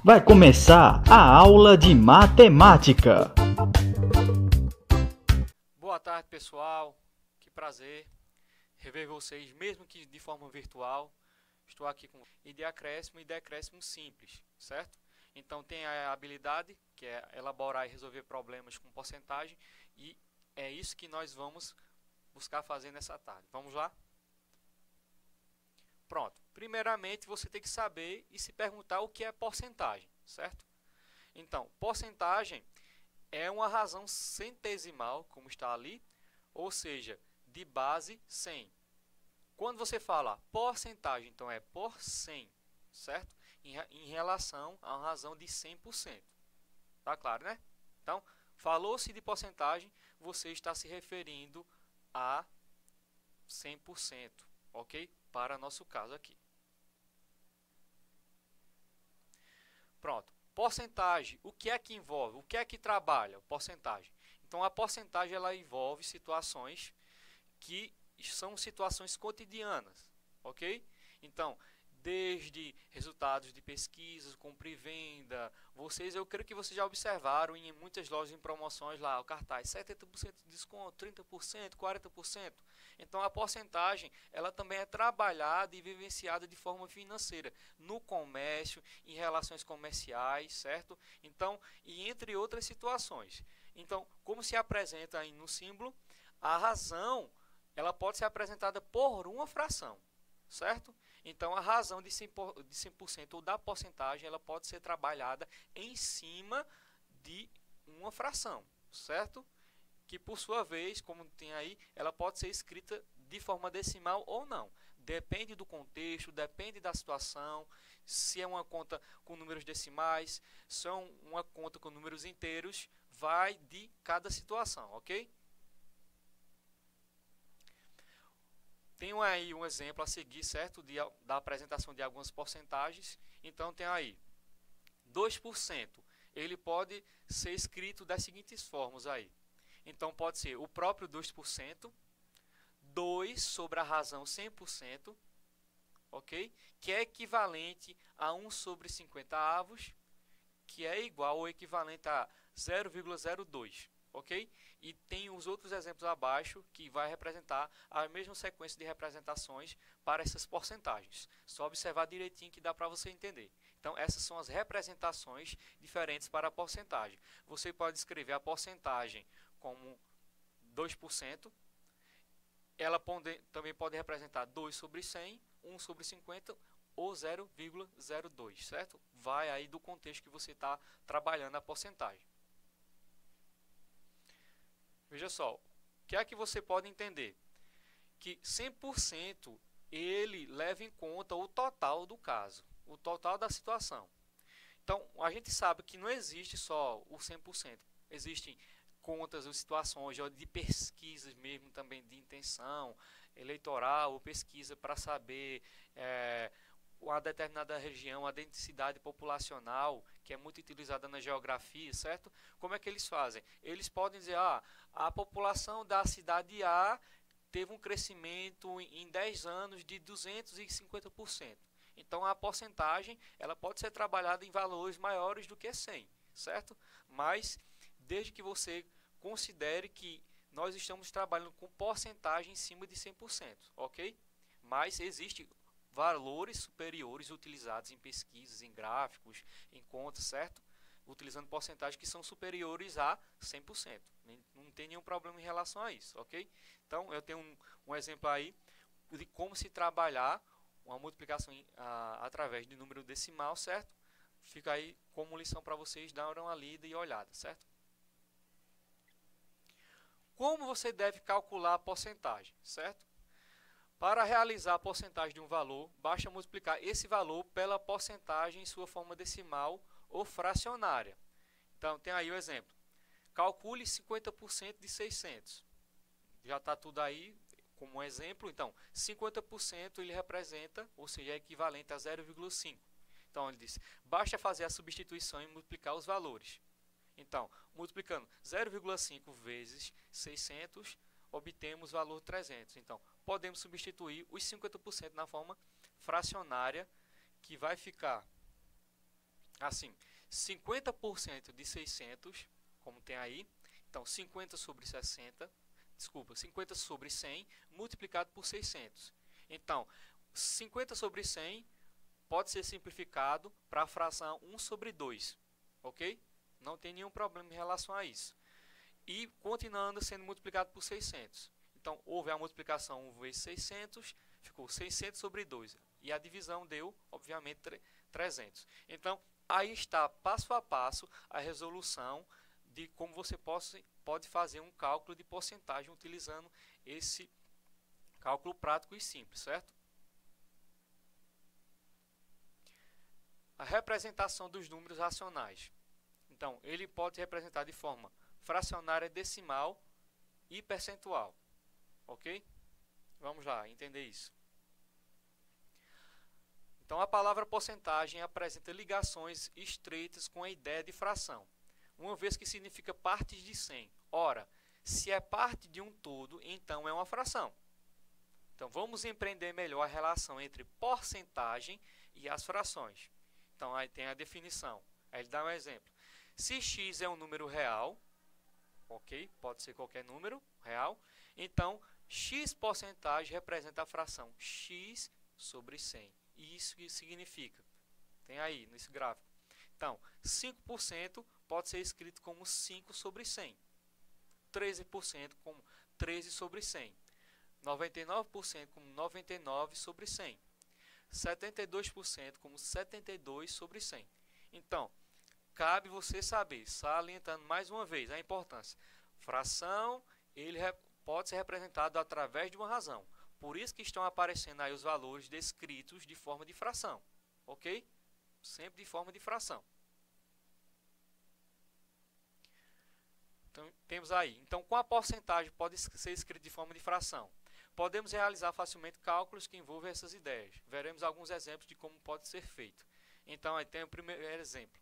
Vai começar a aula de matemática. Boa tarde, pessoal. Que prazer rever vocês, mesmo que de forma virtual. Estou aqui com de acréscimo e decréscimo simples, certo? Então tem a habilidade, que é elaborar e resolver problemas com porcentagem, e é isso que nós vamos buscar fazer nessa tarde. Vamos lá? Pronto. Primeiramente, você tem que saber e se perguntar o que é porcentagem, certo? Então, porcentagem é uma razão centesimal, como está ali, ou seja, de base 100. Quando você fala porcentagem, então é por 100, certo? Em relação a uma razão de 100%. Tá claro, né? Então, falou-se de porcentagem, você está se referindo a 100%, ok? Para nosso caso aqui. Pronto. Porcentagem, o que é que envolve? O que é que trabalha? Porcentagem. Então, a porcentagem ela envolve situações que são situações cotidianas, ok? Então, desde resultados de pesquisas, compra e venda, eu creio que vocês já observaram em muitas lojas em promoções lá, o cartaz 70% de desconto, 30%, 40%. Então a porcentagem, ela também é trabalhada e vivenciada de forma financeira, no comércio, em relações comerciais, certo? Então, e entre outras situações. Então, como se apresenta aí no símbolo, a razão ela pode ser apresentada por uma fração, certo? Então, a razão de 100% ou da porcentagem, ela pode ser trabalhada em cima de uma fração, certo? Que, por sua vez, como tem aí, ela pode ser escrita de forma decimal ou não. Depende do contexto, depende da situação, se é uma conta com números decimais, se é uma conta com números inteiros, vai de cada situação, ok? Tenho aí um exemplo a seguir, certo? Da apresentação de algumas porcentagens. Então, tem aí 2%. Ele pode ser escrito das seguintes formas aí. Então, pode ser o próprio 2%, 2 sobre a razão 100%, ok? Que é equivalente a 1 sobre 50 avos, que é igual ou equivalente a 0,02. Ok? E tem os outros exemplos abaixo que vai representar a mesma sequência de representações para essas porcentagens. Só observar direitinho que dá para você entender. Então, essas são as representações diferentes para a porcentagem. Você pode escrever a porcentagem como 2%. Ela também pode representar 2 sobre 100, 1 sobre 50 ou 0,02, certo? Vai aí do contexto que você está trabalhando a porcentagem. Veja só, o que é que você pode entender? Que 100% ele leva em conta o total do caso, o total da situação. Então, a gente sabe que não existe só o 100%. Existem contas ou situações de pesquisas mesmo também de intenção eleitoral ou pesquisa para saber uma determinada região, a densidade populacional, que é muito utilizada na geografia, certo? Como é que eles fazem? Eles podem dizer, a população da cidade A teve um crescimento em 10 anos de 250%. Então, a porcentagem ela pode ser trabalhada em valores maiores do que 100, certo? Mas, desde que você considere que nós estamos trabalhando com porcentagem em cima de 100%, ok? Mas existe valores superiores utilizados em pesquisas, em gráficos, em contas, certo? Utilizando porcentagens que são superiores a 100%. Não tem nenhum problema em relação a isso, ok? Então, eu tenho um exemplo aí de como se trabalhar uma multiplicação através de número decimal, certo? Fica aí como lição para vocês darem uma lida e olhada, certo? Como você deve calcular a porcentagem, certo? Para realizar a porcentagem de um valor, basta multiplicar esse valor pela porcentagem em sua forma decimal ou fracionária. Então, tem aí o exemplo. Calcule 50% de 600. Já está tudo aí como um exemplo. Então, 50% ele representa, ou seja, é equivalente a 0,5. Então, ele diz, basta fazer a substituição e multiplicar os valores. Então, multiplicando 0,5 vezes 600, obtemos o valor 300. Então, podemos substituir os 50% na forma fracionária, que vai ficar assim, 50% de 600, como tem aí, então 50 sobre 60, desculpa, 50 sobre 100 multiplicado por 600. Então, 50 sobre 100 pode ser simplificado para a fração 1 sobre 2, ok? Não tem nenhum problema em relação a isso. E continuando sendo multiplicado por 600. Então, houve a multiplicação 1 vezes 600, ficou 600 sobre 2. E a divisão deu, obviamente, 300. Então, aí está, passo a passo, a resolução de como você pode fazer um cálculo de porcentagem utilizando esse cálculo prático e simples, certo? A representação dos números racionais. Então, ele pode representar de forma fracionária, decimal e percentual. Ok? Vamos lá, entender isso. Então, a palavra porcentagem apresenta ligações estreitas com a ideia de fração, uma vez que significa partes de 100. Ora, se é parte de um todo, então é uma fração. Então, vamos empreender melhor a relação entre porcentagem e as frações. Então, aí tem a definição. Aí ele dá um exemplo. Se x é um número real, ok? Pode ser qualquer número real. Então, x porcentagem representa a fração x sobre 100. E isso que significa? Tem aí, nesse gráfico. Então, 5% pode ser escrito como 5 sobre 100. 13% como 13 sobre 100. 99% como 99 sobre 100. 72% como 72 sobre 100. Então, cabe você saber, salientando mais uma vez a importância. Fração, ele pode ser representado através de uma razão. Por isso que estão aparecendo aí os valores descritos de forma de fração. Ok? Sempre de forma de fração. Então, temos aí. Então, com a porcentagem pode ser escrito de forma de fração. Podemos realizar facilmente cálculos que envolvem essas ideias. Veremos alguns exemplos de como pode ser feito. Então, aí tem o primeiro exemplo.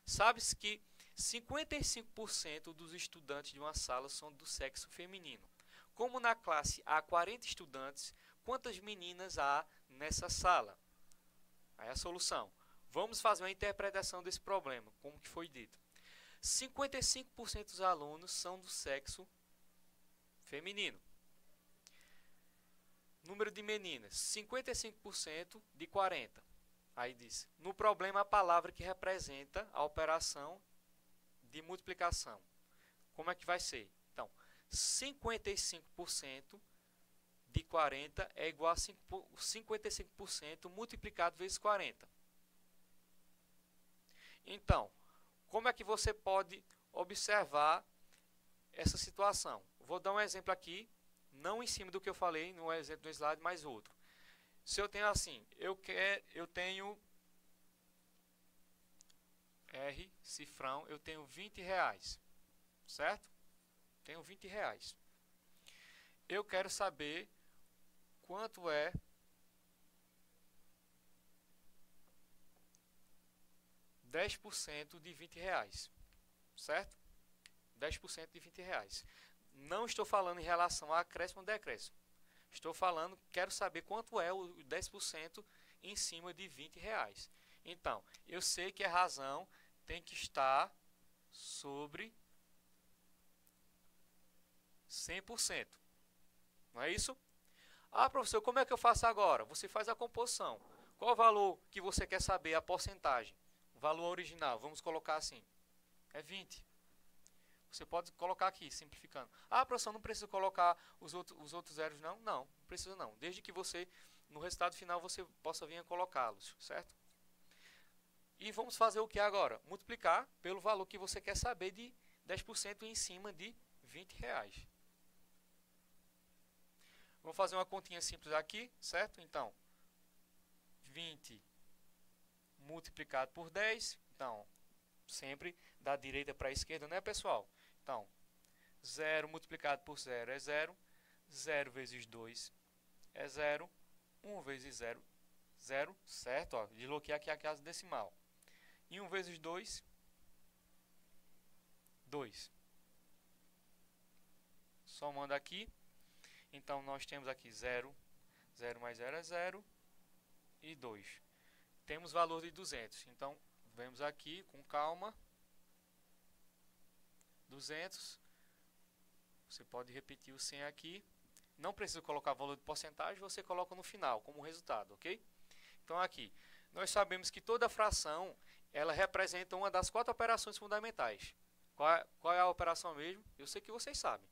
Sabe-se que 55% dos estudantes de uma sala são do sexo feminino. Como na classe há 40 estudantes, quantas meninas há nessa sala? Aí a solução. Vamos fazer uma interpretação desse problema, como que foi dito. 55% dos alunos são do sexo feminino. Número de meninas, 55% de 40. Aí diz, no problema a palavra que representa a operação de multiplicação. Como é que vai ser? Então, 55% de 40 é igual a 55% multiplicado vezes 40. Então, como é que você pode observar essa situação? Vou dar um exemplo aqui, não em cima do que eu falei no exemplo do slide, mas outro. Se eu tenho assim, eu tenho R, cifrão, eu tenho 20 reais, certo? Tenho 20 reais. Eu quero saber quanto é (10% de 20 reais, certo? 10% de 20 reais. Não estou falando em relação a acréscimo ou decréscimo. Estou falando, quero saber quanto é o 10% em cima de 20 reais. Então, eu sei que a razão tem que estar sobre 100%. Não é isso? Ah, professor, como é que eu faço agora? Você faz a composição. Qual o valor que você quer saber, a porcentagem? O valor original, vamos colocar assim, é 20. Você pode colocar aqui, simplificando. Ah, professor, não precisa colocar os outros zeros, não? Não, não precisa não. Desde que você, no resultado final, você possa vir a colocá-los, certo? E vamos fazer o que agora? Multiplicar pelo valor que você quer saber de 10% em cima de 20 reais. Vamos fazer uma continha simples aqui, certo? Então, 20 multiplicado por 10, então, sempre da direita para a esquerda, né, pessoal? Então, 0 multiplicado por 0 é 0, 0 vezes 2 é 0, 1 vezes 0, 0, certo? Ó, desloquei aqui a casa decimal. E 1 vezes 2, 2. Somando aqui, então nós temos aqui 0, 0 mais 0 é 0 e 2. Temos valor de 200, então vemos aqui com calma. 200. Você pode repetir o 100 aqui. Não precisa colocar valor de porcentagem, você coloca no final como resultado, ok? Então aqui, nós sabemos que toda fração, ela representa uma das 4 operações fundamentais. Qual é a operação mesmo? Eu sei que vocês sabem.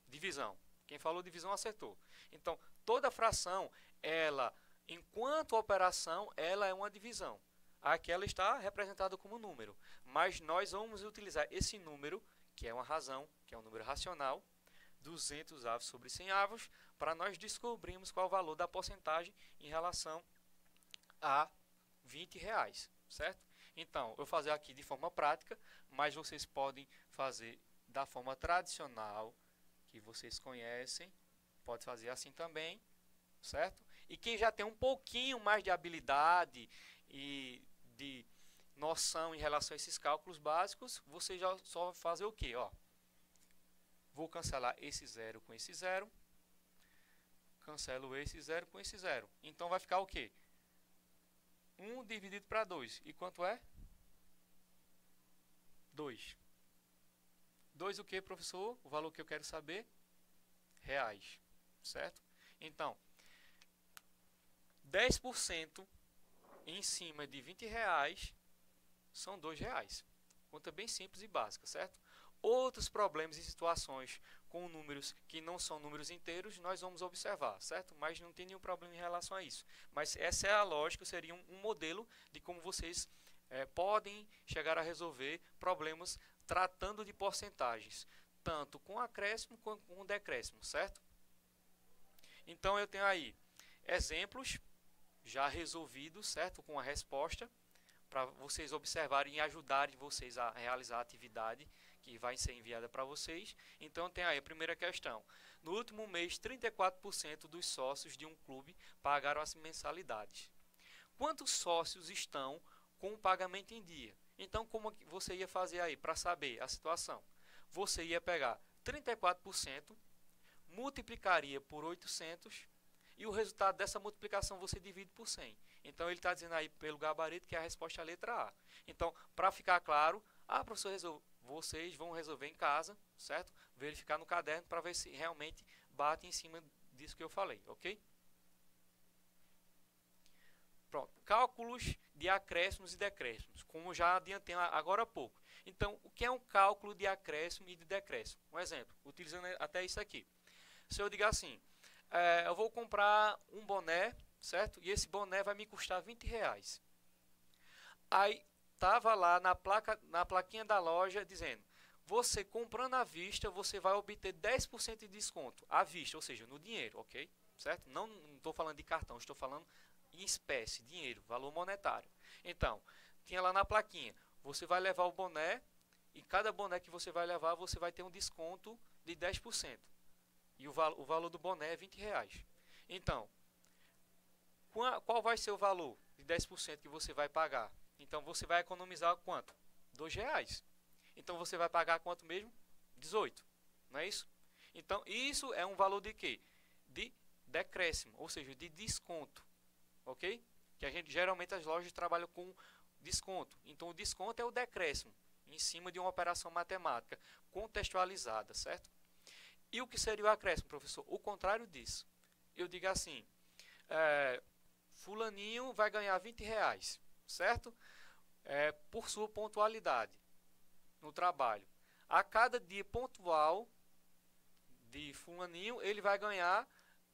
Divisão. Quem falou divisão acertou. Então, toda fração, ela, enquanto operação, ela é uma divisão. Aqui ela está representada como número. Mas nós vamos utilizar esse número, que é uma razão, que é um número racional, 200 avos sobre 100 avos, para nós descobrirmos qual é o valor da porcentagem em relação a R$20, certo? Então, eu vou fazer aqui de forma prática, mas vocês podem fazer da forma tradicional, que vocês conhecem, pode fazer assim também, certo? E quem já tem um pouquinho mais de habilidade e de noção em relação a esses cálculos básicos, você já só vai fazer o quê? Ó, vou cancelar esse zero com esse zero, cancelo esse zero com esse zero. Então vai ficar o quê? 1 dividido para 2. E quanto é? 2. 2 o que, professor? O valor que eu quero saber? Reais. Certo? Então, 10% em cima de R$20 são R$2. Conta bem simples e básica, certo? Outros problemas e situações com números que não são números inteiros, nós vamos observar, certo? Mas não tem nenhum problema em relação a isso. Mas essa é a lógica, seria um modelo de como vocês podem chegar a resolver problemas tratando de porcentagens, tanto com acréscimo quanto com decréscimo, certo? Então eu tenho aí exemplos já resolvidos, certo? Com a resposta, para vocês observarem e ajudarem vocês a realizar a atividade que vai ser enviada para vocês. Então tem aí a primeira questão. No último mês, 34% dos sócios de um clube pagaram as mensalidades. Quantos sócios estão com o pagamento em dia? Então como você ia fazer aí para saber a situação? Você ia pegar 34%, multiplicaria por 800 e o resultado dessa multiplicação você divide por 100. Então ele está dizendo aí pelo gabarito que a resposta é a letra A. Então, para ficar claro, professor, vocês vão resolver em casa, certo? Verificar no caderno para ver se realmente bate em cima disso que eu falei, ok? Pronto. Cálculos de acréscimos e decréscimos, como já adiantei agora há pouco. Então, o que é um cálculo de acréscimo e de decréscimo? Um exemplo, utilizando até isso aqui. Se eu dizer assim, eu vou comprar um boné, certo? E esse boné vai me custar R$20. Aí estava lá na plaquinha da loja dizendo, você comprando à vista, você vai obter 10% de desconto à vista, ou seja, no dinheiro, ok? Certo? Não estou falando de cartão, estou falando em espécie, dinheiro, valor monetário. Então, tinha lá na plaquinha, você vai levar o boné e cada boné que você vai levar, você vai ter um desconto de 10%. E o valor do boné é R$20. Então, qual vai ser o valor de 10% que você vai pagar? Então, você vai economizar quanto? R$2. Então, você vai pagar quanto mesmo? 18. Não é isso? Então, isso é um valor de quê? De decréscimo, ou seja, de desconto. Ok? Que a gente, geralmente, as lojas trabalham com desconto. Então, o desconto é o decréscimo, em cima de uma operação matemática contextualizada, certo? E o que seria o acréscimo, professor? O contrário disso. Eu digo assim, fulaninho vai ganhar R$20, certo? Por sua pontualidade no trabalho. A cada dia pontual de fulaninho, ele vai ganhar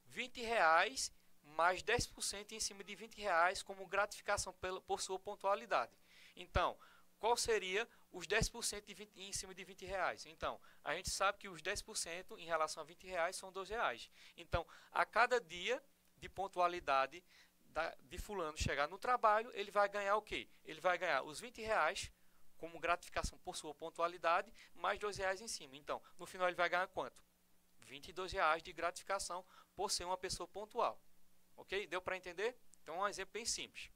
R$20 mais 10% em cima de R$20 como gratificação por sua pontualidade. Então, qual seria os 10% em cima de R$20? Então, a gente sabe que os 10% em relação a R$20 são R$12. Então, a cada dia de pontualidade de fulano chegar no trabalho, ele vai ganhar o quê? Ele vai ganhar os R$20 como gratificação por sua pontualidade, mais R$2 em cima. Então, no final ele vai ganhar quanto? R$22 de gratificação por ser uma pessoa pontual. Ok? Deu para entender? Então, um exemplo bem simples.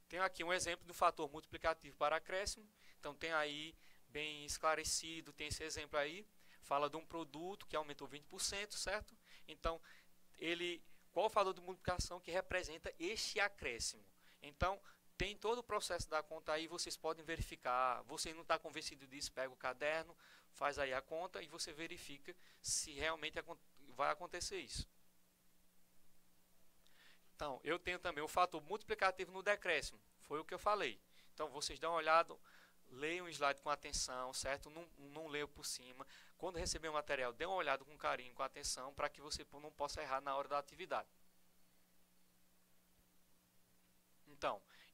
Tenho aqui um exemplo do fator multiplicativo para acréscimo. Então, tem aí bem esclarecido, tem esse exemplo aí. Fala de um produto que aumentou 20%, certo? Então, qual o fator de multiplicação que representa este acréscimo? Então, tem todo o processo da conta aí, vocês podem verificar. Você não está convencido disso, pega o caderno, faz aí a conta e você verifica se realmente vai acontecer isso. Então, eu tenho também o fator multiplicativo no decréscimo, foi o que eu falei. Então, vocês dão uma olhada, leiam o slide com atenção, certo? Não leiam por cima. Quando receber o material, dê uma olhada com carinho, com atenção, para que você não possa errar na hora da atividade.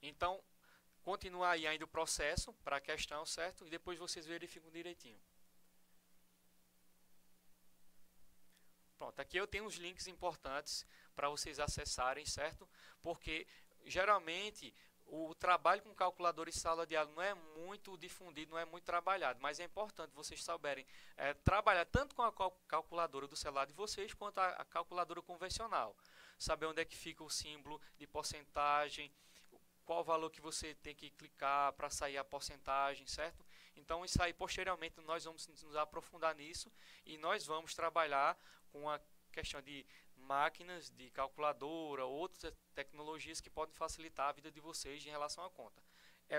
Então continua aí ainda o processo para a questão, certo? E depois vocês verificam direitinho. Pronto, aqui eu tenho os links importantes para vocês acessarem, certo? Porque geralmente o trabalho com calculadora em sala de aula não é muito difundido, não é muito trabalhado, mas é importante vocês saberem trabalhar tanto com a calculadora do celular de vocês quanto a calculadora convencional. Saber onde é que fica o símbolo de porcentagem, qual o valor que você tem que clicar para sair a porcentagem, certo? Então isso aí posteriormente nós vamos nos aprofundar nisso e nós vamos trabalhar com a questão de máquinas, de calculadora, outras tecnologias que podem facilitar a vida de vocês em relação à conta.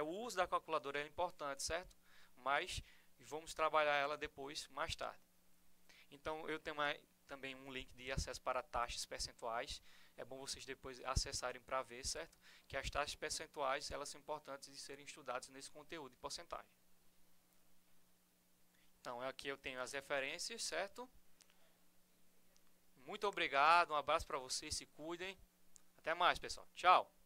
O uso da calculadora é importante, certo? Mas vamos trabalhar ela depois, mais tarde. Então eu tenho também um link de acesso para taxas percentuais. É bom vocês depois acessarem para ver, certo? Que as taxas percentuais, elas são importantes de serem estudadas nesse conteúdo de porcentagem. Então, aqui eu tenho as referências, certo? Muito obrigado, um abraço para vocês, se cuidem. Até mais, pessoal. Tchau!